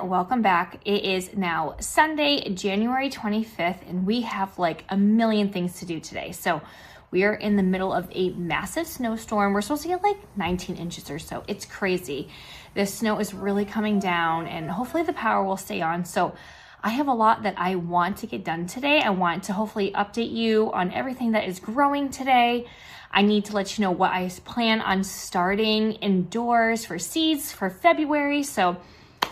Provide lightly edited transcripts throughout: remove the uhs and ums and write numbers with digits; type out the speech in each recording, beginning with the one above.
welcome back. It is now Sunday, January 25th, and we have like a million things to do today. So we are in the middle of a massive snowstorm. We're supposed to get like 19 inches or so. It's crazy. The snow is really coming down and hopefully the power will stay on. So I have a lot that I want to get done today. I want to hopefully update you on everything that is growing today. I need to let you know what I plan on starting indoors for seeds for February. So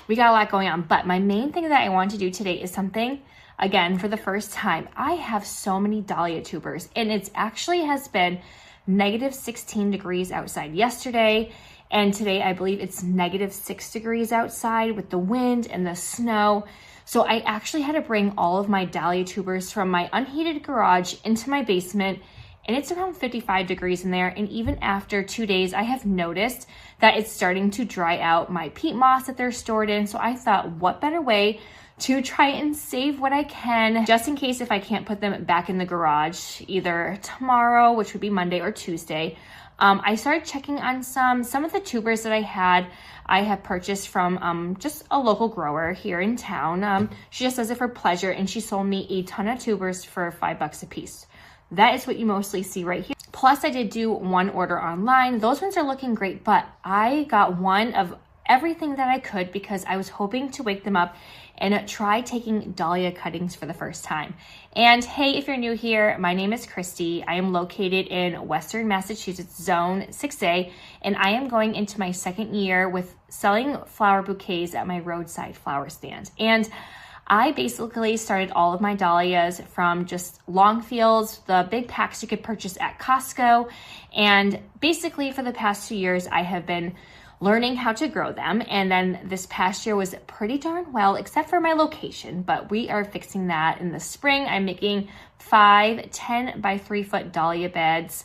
we got a lot going on, but my main thing that I want to do today is something, again, for the first time. I have so many dahlia tubers, and it's actually has been negative 16 degrees outside yesterday. And today I believe it's negative 6 degrees outside with the wind and the snow. So I actually had to bring all of my dahlia tubers from my unheated garage into my basement, and it's around 55 degrees in there. And even after 2 days, I have noticed that it's starting to dry out my peat moss that they're stored in. So I thought, what better way to try and save what I can, just in case if I can't put them back in the garage, either tomorrow, which would be Monday, or Tuesday. I started checking on some of the tubers that I have purchased from just a local grower here in town. She just does it for pleasure, and she sold me a ton of tubers for $5 a piece. That is what you mostly see right here. Plus, I did do one order online. Those ones are looking great, but I got one of everything that I could because I was hoping to wake them up and try taking dahlia cuttings for the first time. And hey, if you're new here, my name is Christy. I am located in Western Massachusetts, Zone 6A, and I am going into my second year with selling flower bouquets at my roadside flower stand. And I basically started all of my dahlias from just long fields, the big packs you could purchase at Costco. And basically for the past 2 years, I have been learning how to grow them. And then this past year was pretty darn well, except for my location, but we are fixing that in the spring. I'm making 5 10 by 3 foot dahlia beds.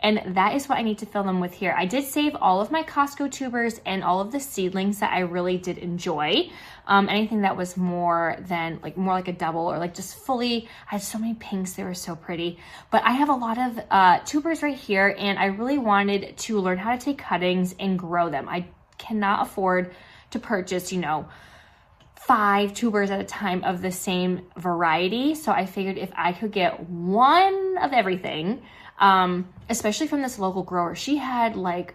And that is what I need to fill them with here. I did save all of my Costco tubers and all of the seedlings that I really did enjoy. Anything that was more like a double or like just fully, I had so many pinks, they were so pretty. But I have a lot of tubers right here, and I really wanted to learn how to take cuttings and grow them. I cannot afford to purchase, 5 tubers at a time of the same variety. So I figured if I could get one of everything, especially from this local grower, she had like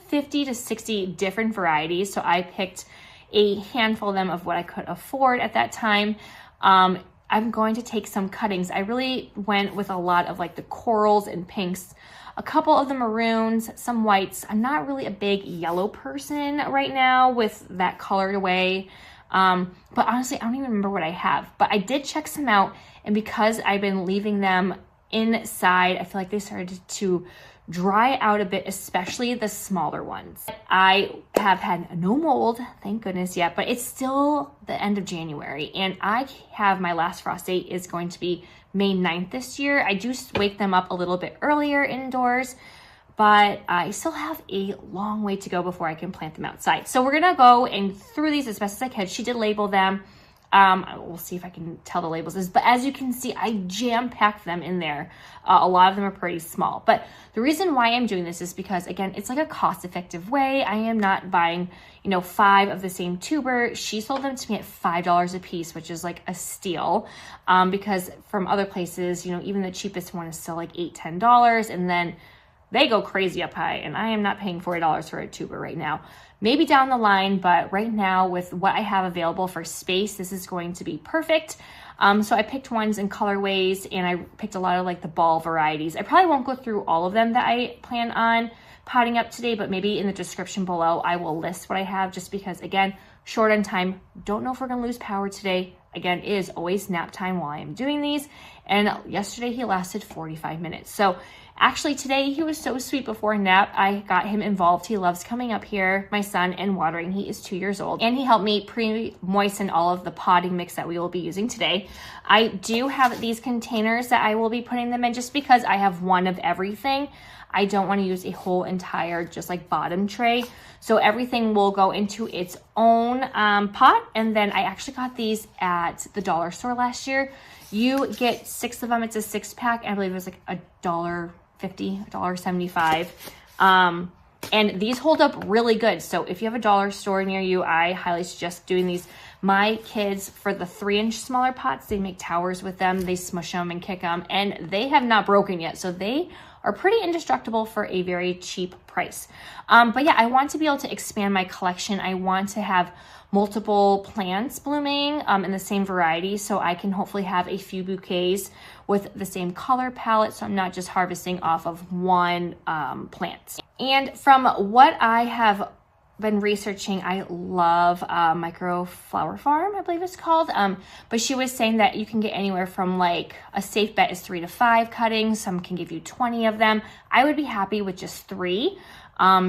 50 to 60 different varieties. So I picked a handful of them of what I could afford at that time. I'm going to take some cuttings. I really went with a lot of like the corals and pinks, a couple of the maroons, some whites. I'm not really a big yellow person right now with that colored away. But honestly, I don't even remember what I have, but I did check some out. And because I've been leaving them inside, I feel like they started to dry out a bit, especially the smaller ones. I have had no mold, thank goodness, yet, but it's still the end of January, and I have my last frost date is going to be May 9th this year. I do wake them up a little bit earlier indoors, but I still have a long way to go before I can plant them outside. So we're gonna go and through these as best as I can. She did label them. We'll see if I can tell the labels, but as you can see, I jam-packed them in there. A lot of them are pretty small, but the reason why I'm doing this is because, again, it's like a cost-effective way. I am not buying, 5 of the same tuber. She sold them to me at $5 a piece, which is like a steal, because from other places, even the cheapest one is still like $8, $10, and then they go crazy up high, and I am not paying $40 for a tuber right now. Maybe down the line, but right now with what I have available for space, this is going to be perfect. So I picked ones in colorways, and I picked a lot of like the ball varieties. I probably won't go through all of them that I plan on potting up today, but maybe in the description below, I will list what I have just because, again, short on time. Don't know if we're gonna lose power today. Again, it is always nap time while I am doing these. And yesterday he lasted 45 minutes. So actually today he was so sweet before a nap. I got him involved. He loves coming up here, my son, and watering. He is 2 years old. And he helped me pre-moisten all of the potting mix that we will be using today. I do have these containers that I will be putting them in just because I have one of everything. I don't want to use a whole entire just like bottom tray. So everything will go into its own pot. And then I actually got these at the dollar store last year. You get 6 of them. It's a 6-pack. I believe it was like $1.50, $1.75. And these hold up really good. So if you have a dollar store near you, I highly suggest doing these. My kids, for the 3-inch smaller pots, they make towers with them. They smush them and kick them, and they have not broken yet. So they are pretty indestructible for a very cheap price. But yeah, I want to be able to expand my collection. I want to have multiple plants blooming in the same variety, so I can hopefully have a few bouquets with the same color palette, so I'm not just harvesting off of one plant. And from what I have been researching, I love Micro Flower Farm, I believe it's called. But she was saying that you can get anywhere from, like, a safe bet is 3 to 5 cuttings. Some can give you 20 of them. I would be happy with just 3.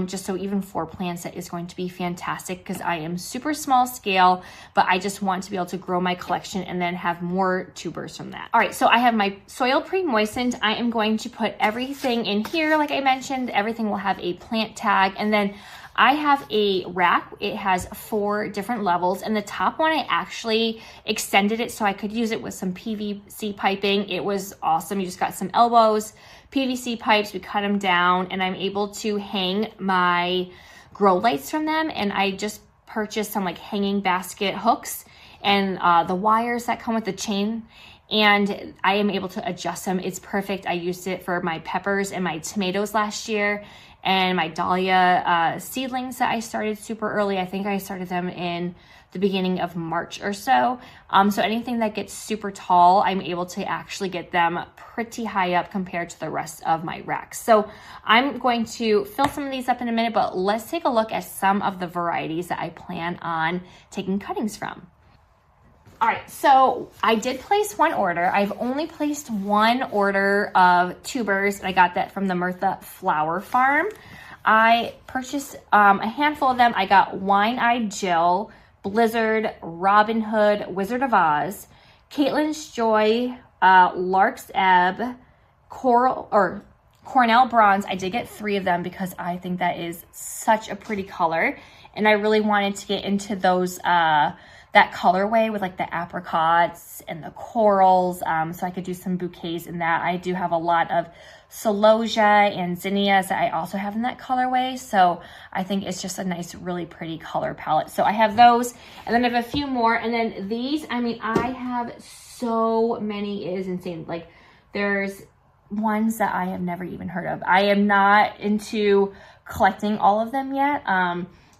Just so even 4 plants, that is going to be fantastic, because I am super small scale, but I just want to be able to grow my collection and then have more tubers from that. All right, so I have my soil pre-moistened. I am going to put everything in here. Like I mentioned, everything will have a plant tag, and then I have a rack. It has 4 different levels, and the top one, I actually extended it so I could use it with some PVC piping. It was awesome. You just got some elbows, PVC pipes, we cut them down, and I'm able to hang my grow lights from them. And I just purchased some, like, hanging basket hooks and the wires that come with the chain, and I am able to adjust them. It's perfect. I used it for my peppers and my tomatoes last year, and my dahlia seedlings that I started super early. I think I started them in the beginning of March or so. So anything that gets super tall, I'm able to actually get them pretty high up compared to the rest of my racks. So I'm going to fill some of these up in a minute, but let's take a look at some of the varieties that I plan on taking cuttings from. All right, so I did place one order. I've only placed one order of tubers, and I got that from the Martha Flower Farm. I purchased a handful of them. I got Wine-Eyed Jill, Blizzard, Robin Hood, Wizard of Oz, Caitlin's Joy, Lark's Ebb, Cornell Bronze. I did get 3 of them because I think that is such a pretty color, and I really wanted to get into those that colorway with, like, the apricots and the corals, so I could do some bouquets in that. I do have a lot of celosia and zinnias that I also have in that colorway, so I think it's just a nice, really pretty color palette. So I have those, and then I have a few more, and then these, I mean, I have so many, it is insane. Like, there's ones that I have never even heard of. I am not into collecting all of them yet,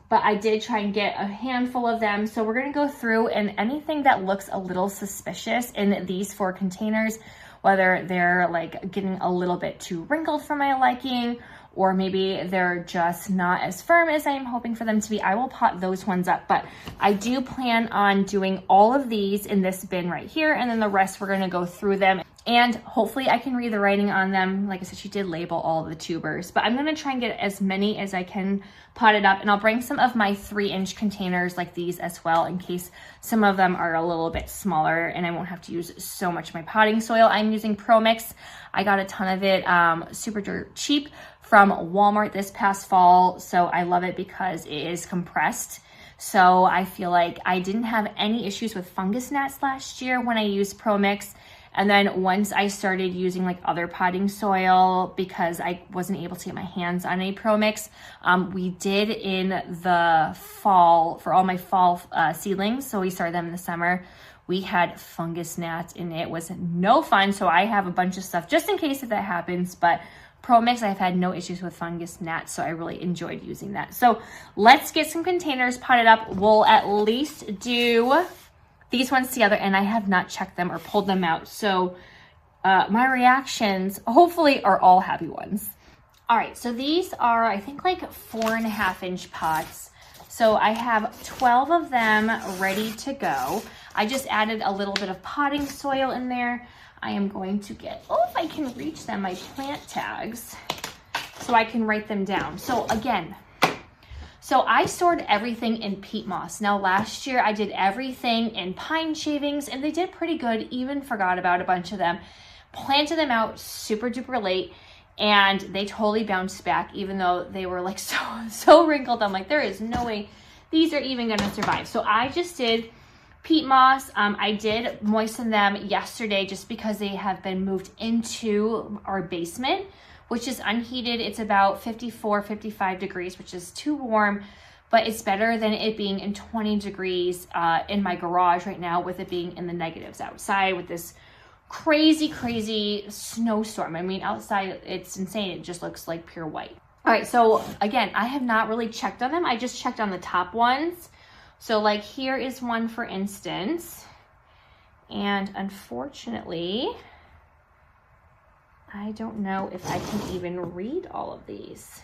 but I did try and get a handful of them. So we're gonna go through, and anything that looks a little suspicious in these 4 containers, whether they're, like, getting a little bit too wrinkled for my liking, or maybe they're just not as firm as I'm hoping for them to be, I will pot those ones up. But I do plan on doing all of these in this bin right here, and then the rest we're gonna go through them. And hopefully I can read the writing on them. Like I said, she did label all the tubers, but I'm gonna try and get as many as I can potted up, and I'll bring some of my 3-inch containers like these as well, in case some of them are a little bit smaller and I won't have to use so much of my potting soil. I'm using Pro Mix. I got a ton of it super dirt cheap from Walmart this past fall, so I love it because it is compressed. So I feel like I didn't have any issues with fungus gnats last year when I used Pro Mix. And then once I started using, like, other potting soil, because I wasn't able to get my hands on a Pro Mix, we did in the fall, for all my fall seedlings, so we started them in the summer, we had fungus gnats, and it was no fun. So I have a bunch of stuff just in case if that happens, but Pro Mix, I've had no issues with fungus gnats, so I really enjoyed using that. So let's get some containers potted up. We'll at least do these ones together, and I have not checked them or pulled them out. So my reactions hopefully are all happy ones. All right, so these are, I think, like 4.5-inch pots. So I have 12 of them ready to go. I just added a little bit of potting soil in there. I am going to get, oh, if I can reach them, my plant tags, so I can write them down. So again, so I stored everything in peat moss. Now last year I did everything in pine shavings, and they did pretty good, even forgot about a bunch of them. Planted them out super duper late, and they totally bounced back, even though they were, like, so wrinkled. I'm like, there is no way these are even gonna survive. So I just did peat moss. I did moisten them yesterday just because they have been moved into our basement, which is unheated. It's about 54, 55 degrees, which is too warm, but it's better than it being in 20 degrees in my garage right now, with it being in the negatives outside with this crazy snowstorm. I mean, outside it's insane. It just looks like pure white. All right, so again, I have not really checked on them. I just checked on the top ones. So like here is one, for instance, and unfortunately, I don't know if I can even read all of these,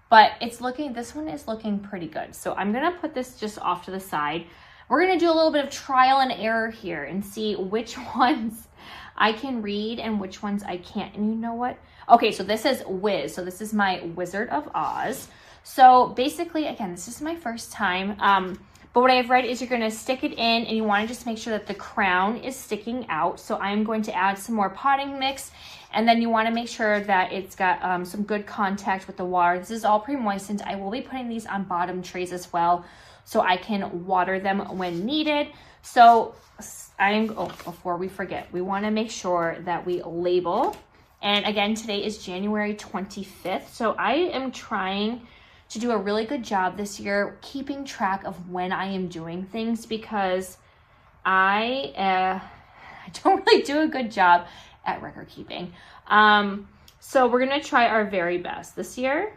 but it's looking, this one is looking pretty good. So I'm gonna put this just off to the side. We're gonna do a little bit of trial and error here and see which ones I can read and which ones I can't. And you know what? Okay, so this is Wiz. So this is my Wizard of Oz. So basically, again, this is my first time. But what I've read is you're gonna stick it in and you wanna just make sure that the crown is sticking out. So I'm going to add some more potting mix, and then you wanna make sure that it's got some good contact with the water. This is all pre-moistened. I will be putting these on bottom trays as well, so I can water them when needed. So before we forget, we wanna make sure that we label. And again, today is January 25th. So I am trying to do a really good job this year keeping track of when I am doing things, because I don't really do a good job at record keeping. So we're gonna try our very best this year.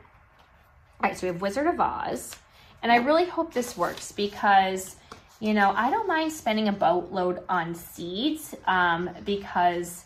All right, so we have Wizard of Oz. And I really hope this works because, you know, I don't mind spending a boatload on seeds because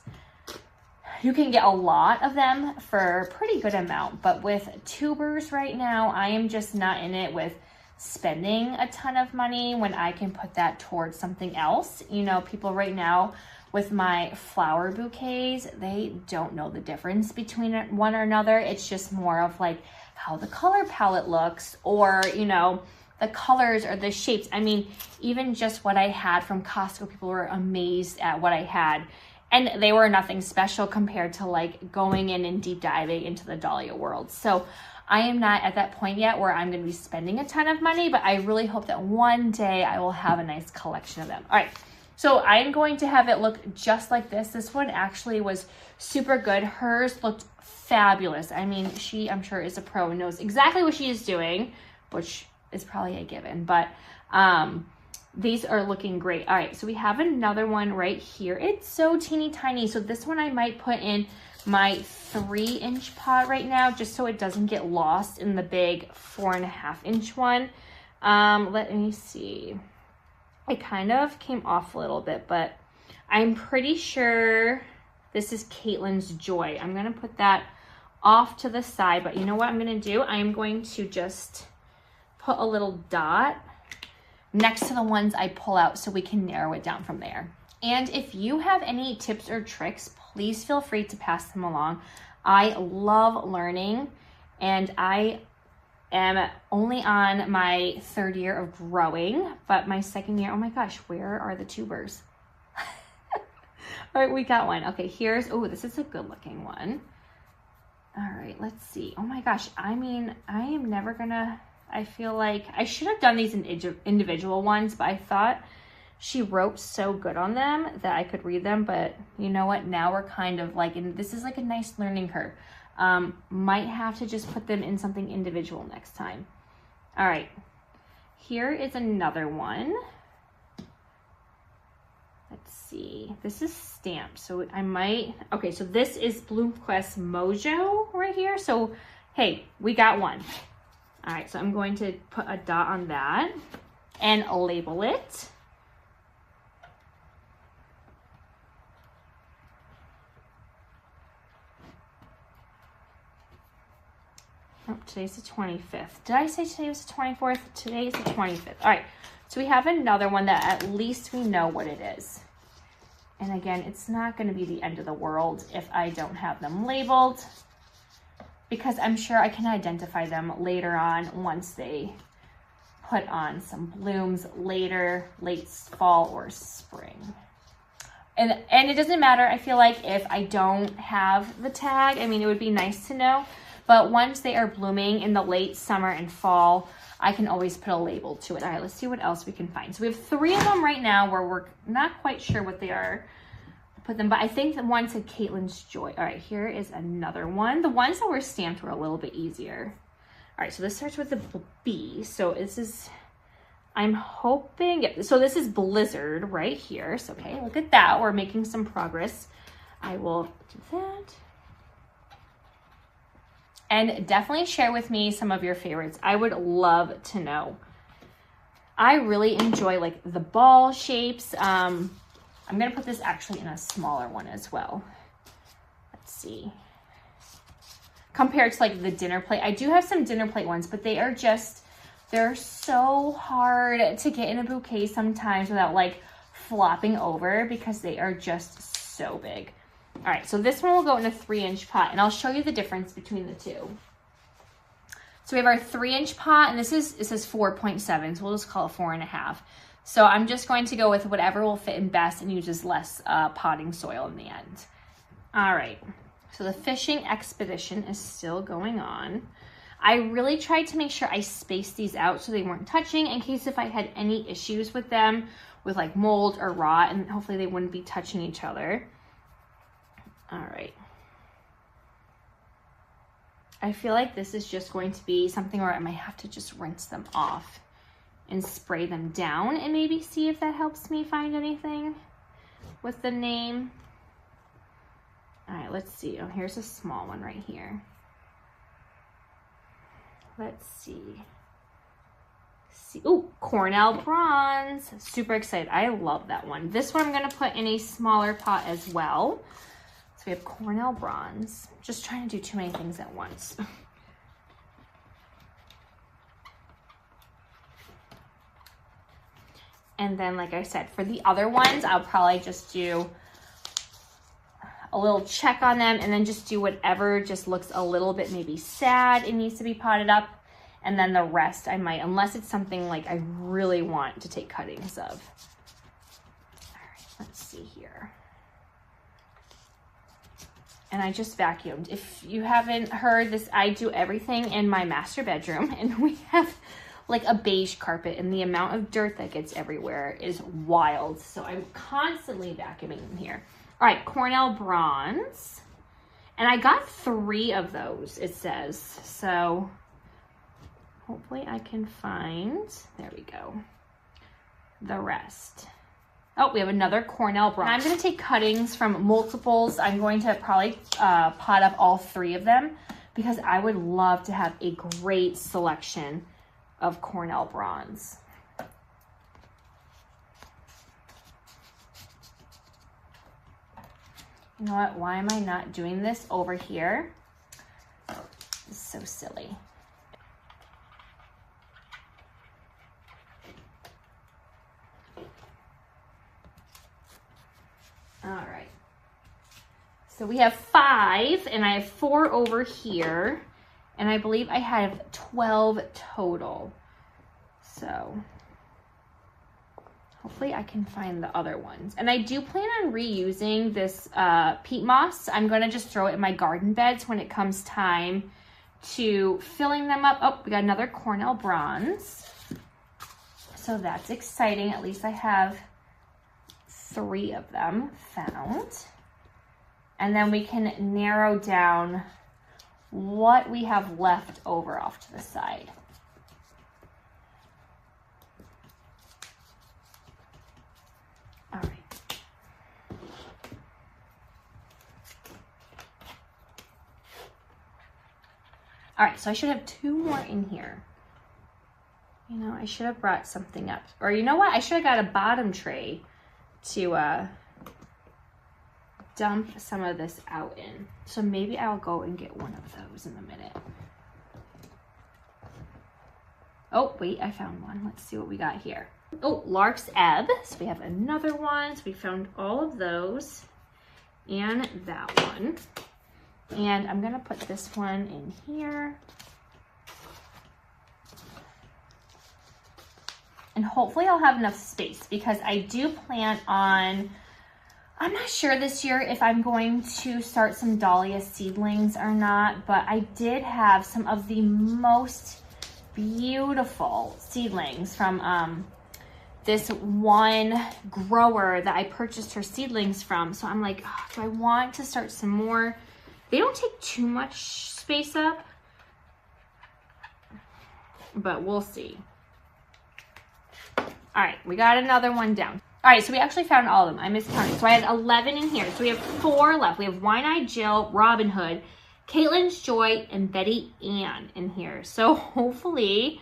you can get a lot of them for a pretty good amount. But with tubers right now, I am just not in it with spending a ton of money when I can put that towards something else. You know, people right now with my flower bouquets, they don't know the difference between one or another. It's just more of like how the color palette looks, or, you know, the colors or the shapes. I mean, even just what I had from Costco, people were amazed at what I had. And they were nothing special compared to like going in and deep diving into the Dahlia world. So I am not at that point yet where I'm going to be spending a ton of money, but I really hope that one day I will have a nice collection of them. All right, so I'm going to have it look just like this. This one actually was super good. Hers looked fabulous. I mean, she, I'm sure, is a pro and knows exactly what she is doing, which is probably a given, but these are looking great. All right, so we have another one right here. It's so teeny tiny. So this one I might put in my 3-inch pot right now, just so it doesn't get lost in the big 4.5-inch one. Let me see. It kind of came off a little bit, but I'm pretty sure this is Caitlin's Joy. I'm gonna put that off to the side, but you know what I'm gonna do? I'm going to just put a little dot next to the ones I pull out so we can narrow it down from there. And if you have any tips or tricks, please feel free to pass them along. I love learning, and I am only on my 3rd year of growing, but my 2nd year, oh my gosh, where are the tubers? All right, we got one. Okay, here's, oh, this is a good looking one. All right, let's see. Oh my gosh, I mean, I am never gonna, I feel like I should have done these in individual ones, but I thought she wrote so good on them that I could read them. But you know what? Now we're kind of like, and this is like a nice learning curve. Might have to just put them in something individual next time. All right, here is another one. Let's see. This is stamped, so I might, okay, so this is Bloomquist Mojo right here. So, hey, we got one. All right, so I'm going to put a dot on that and label it. Oh, today's the 25th. Did I say today was the 24th? Today is the 25th. All right, so we have another one that at least we know what it is. And again, it's not going to be the end of the world if I don't have them labeled, because I'm sure I can identify them later on once they put on some blooms later, late fall or spring. And it doesn't matter, I feel like, if I don't have the tag. I mean, it would be nice to know, but once they are blooming in the late summer and fall, I can always put a label to it. All right, let's see what else we can find. So we have 3 of them right now where we're not quite sure what they are. put them, but I think the one said Caitlin's Joy. All right, here is another one. The ones that were stamped were a little bit easier. All right, so this starts with the B. So this is, I'm hoping, yeah, so this is Blizzard right here. So, okay, look at that. We're making some progress. I will do that. And definitely share with me some of your favorites. I would love to know. I really enjoy like the ball shapes. I'm gonna put this actually in a smaller one as well. Let's see. Compared to like the dinner plate. I do have some dinner plate ones, but they are just, they're so hard to get in a bouquet sometimes without like flopping over because they are just so big. All right, so this one will go in a 3-inch pot, and I'll show you the difference between the two. So we have our 3-inch pot, and this is, it says 4.7, so we'll just call it 4.5. So I'm just going to go with whatever will fit in best and uses less potting soil in the end. All right, so the fishing expedition is still going on. I really tried to make sure I spaced these out so they weren't touching in case if I had any issues with them, with like mold or rot, and hopefully they wouldn't be touching each other. All right. I feel like this is just going to be something where I might have to just rinse them off and spray them down and maybe see if that helps me find anything with the name. All right, let's see. Oh, here's a small one right here. Let's see. Oh, Cornell Bronze. Super excited. I love that one. This one I'm going to put in a smaller pot as well. So we have Cornell Bronze. Just trying to do too many things at once. And then, like I said, for the other ones, I'll probably just do a little check on them and then just do whatever just looks a little bit maybe sad it needs to be potted up. And then the rest I might, unless it's something like I really want to take cuttings of. All right, let's see here. And I just vacuumed. If you haven't heard this, I do everything in my master bedroom, and we have like a beige carpet, and the amount of dirt that gets everywhere is wild. So I'm constantly vacuuming in here. All right, Cornell Bronze. And I got 3 of those, it says. So hopefully I can find, there we go, the rest. Oh, we have another Cornell Bronze. I'm going to take cuttings from multiples. I'm going to probably pot up all 3 of them because I would love to have a great selection of Cornell Bronze. You know what? Why am I not doing this over here? It's so silly. All right, so we have 5 and I have 4 over here, and I believe I have 12 total. So hopefully I can find the other ones. And I do plan on reusing this peat moss. I'm gonna just throw it in my garden beds when it comes time to filling them up. Oh, we got another Cornell Bronze. So that's exciting. At least I have 3 of them found. And then we can narrow down what we have left over off to the side. All right. All right, so I should have 2 more in here. You know, I should have brought something up. Or you know what? I should have got a bottom tray to dump some of this out in. So maybe I'll go and get one of those in a minute. Oh, wait, I found one. Let's see what we got here. Oh, Lark's Ebb. So we have another one. So we found all of those and that one. And I'm gonna put this one in here. And hopefully I'll have enough space because I do plan on, I'm not sure this year if I'm going to start some dahlia seedlings or not, but I did have some of the most beautiful seedlings from this one grower that I purchased her seedlings from. So I'm like, oh, do I want to start some more? They don't take too much space up, but we'll see. All right, we got another one down. All right, so we actually found all of them. I miscounted. So I had 11 in here. So we have 4 left. We have Wine-Eyed Jill, Robin Hood, Caitlin's Joy, and Betty Ann in here. So hopefully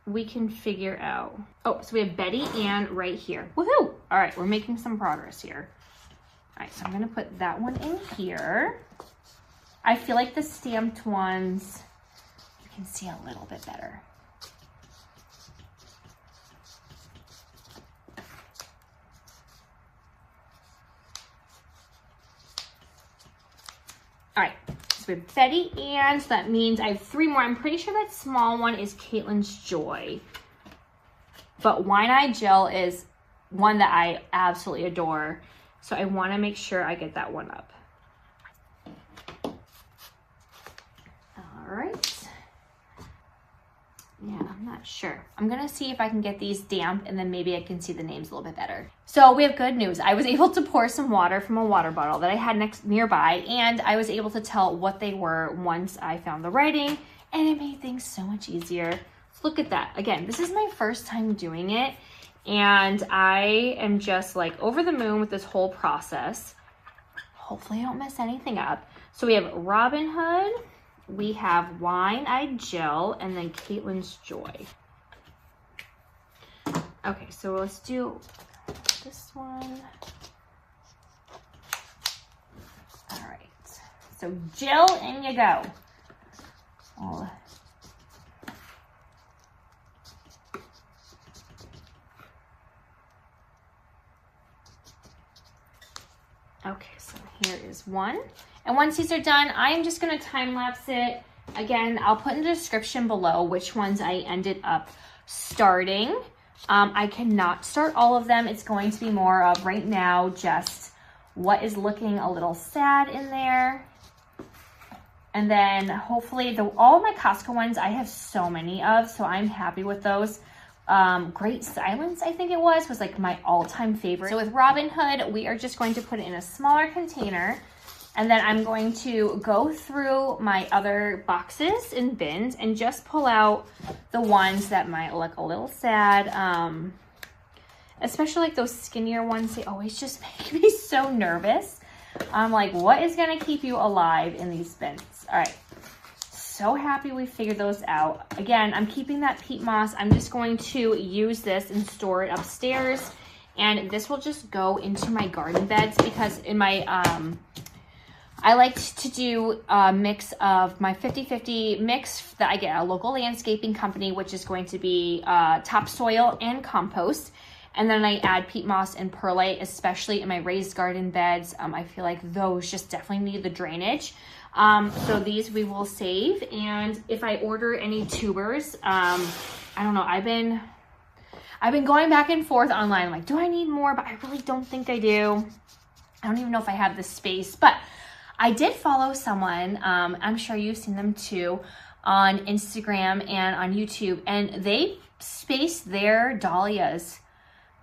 we can figure out. Oh, so we have Betty Ann right here. Woohoo! All right, we're making some progress here. All right, so I'm gonna put that one in here. I feel like the stamped ones, you can see a little bit better. All right, so we have Betty Ann, so that means I have 3 more. I'm pretty sure that small one is Caitlin's Joy. But Wine-Eyed Jill is one that I absolutely adore. So I wanna make sure I get that one up. All right. Yeah, I'm not sure. I'm gonna see if I can get these damp and then maybe I can see the names a little bit better. So we have good news. I was able to pour some water from a water bottle that I had nearby, and I was able to tell what they were once I found the writing, and it made things so much easier. Look at that. Again, this is my first time doing it, and I am just like over the moon with this whole process. Hopefully I don't mess anything up. So we have Robin Hood, we have Wine-Eyed Jill, and then Caitlin's Joy. Okay, so let's do this one. All right, so Jill, in you go. Oh. Okay, so here is one. And once these are done, I'm just gonna time lapse it. Again, I'll put in the description below which ones I ended up starting. I cannot start all of them. It's going to be more of right now, just what is looking a little sad in there. And then hopefully all of my Costco ones, I have so many of, so I'm happy with those. Great Silence, I think it was like my all-time favorite. So with Robin Hood, we are just going to put it in a smaller container, and then I'm going to go through my other boxes and bins and just pull out the ones that might look a little sad. Especially like those skinnier ones, they always just make me so nervous. I'm like, what is gonna keep you alive in these bins? All right. So happy we figured those out. Again, I'm keeping that peat moss. I'm just going to use this and store it upstairs. And this will just go into my garden beds because in my, I like to do a mix of my 50-50 mix that I get at a local landscaping company, which is going to be topsoil and compost. And then I add peat moss and perlite, especially in my raised garden beds. I feel like those just definitely need the drainage. So these we will save. And if I order any tubers, I don't know, I've been going back and forth online. I'm like, do I need more? But I really don't think I do. I don't even know if I have the space, but I did follow someone, I'm sure you've seen them too, on Instagram and on YouTube, and they spaced their dahlias.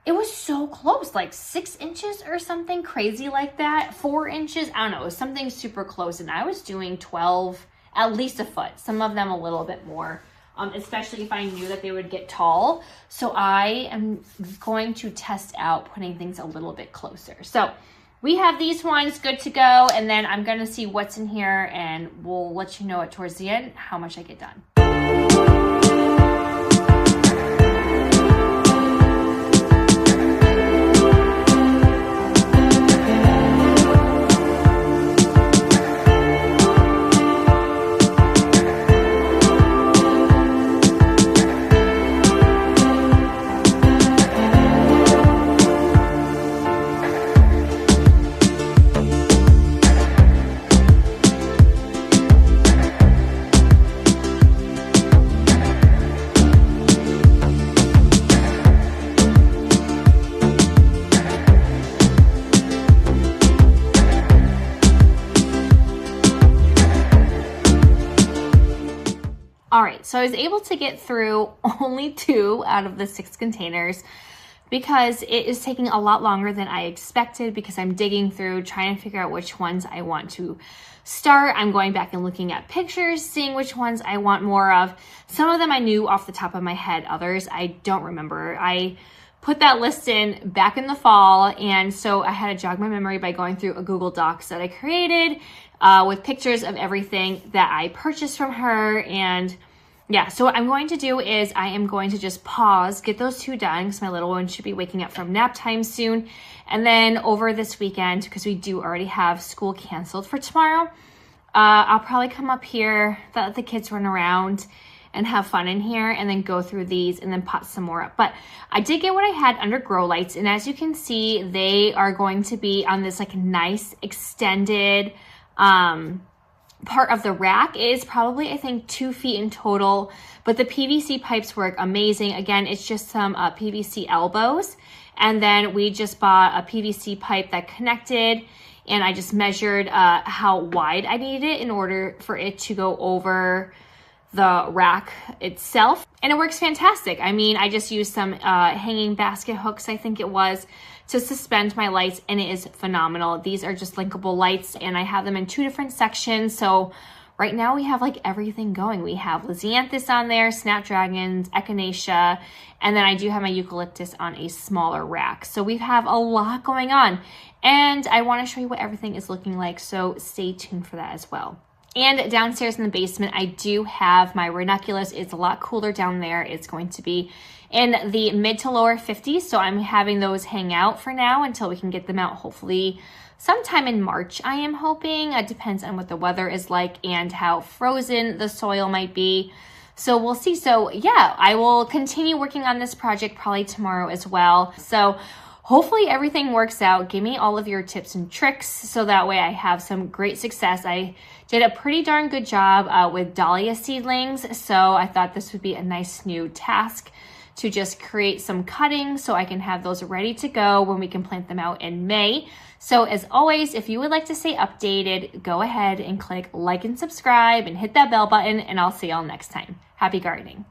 It was so close, like 6 inches or something crazy like that. 4 inches, I don't know, it was something super close. And I was doing 12, at least a foot. Some of them a little bit more, especially if I knew that they would get tall. So I am going to test out putting things a little bit closer. So we have these ones good to go. And then I'm gonna see what's in here and we'll let you know it towards the end, how much I get done. All right, so I was able to get through only 2 out of the 6 containers because it is taking a lot longer than I expected because I'm digging through, trying to figure out which ones I want to start. I'm going back and looking at pictures, seeing which ones I want more of. Some of them I knew off the top of my head, others I don't remember. I put that list in back in the fall, and so I had to jog my memory by going through a Google Docs that I created with pictures of everything that I purchased from her. And yeah, so what I'm going to do is I am going to just pause, get those 2 done because my little one should be waking up from nap time soon. And then over this weekend, because we do already have school canceled for tomorrow, I'll probably come up here, let the kids run around and have fun in here, and then go through these and then pot some more up. But I did get what I had under grow lights, and as you can see, they are going to be on this like nice extended part of the rack. It is probably, I think, 2 feet in total, but the PVC pipes work amazing. Again, it's just some PVC elbows, and then we just bought a PVC pipe that connected, and I just measured how wide I needed it in order for it to go over the rack itself, and it works fantastic. I mean, I just used some hanging basket hooks, I think it was, to suspend my lights, and it is phenomenal. These are just linkable lights, and I have them in 2 different sections. So right now we have like everything going. We have Lisianthus on there, snapdragons, echinacea, and then I do have my eucalyptus on a smaller rack. So we have a lot going on, and I want to show you what everything is looking like, so stay tuned for that as well. And downstairs in the basement, I do have my ranunculus. It's a lot cooler down there. It's going to be in the mid to lower 50s. So I'm having those hang out for now until we can get them out, hopefully sometime in March, I am hoping. It depends on what the weather is like and how frozen the soil might be. So we'll see. So yeah, I will continue working on this project probably tomorrow as well. So hopefully everything works out. Give me all of your tips and tricks so that way I have some great success. I did a pretty darn good job with dahlia seedlings, so I thought this would be a nice new task to just create some cuttings so I can have those ready to go when we can plant them out in May. So as always, if you would like to stay updated, go ahead and click like and subscribe and hit that bell button, and I'll see y'all next time. Happy gardening.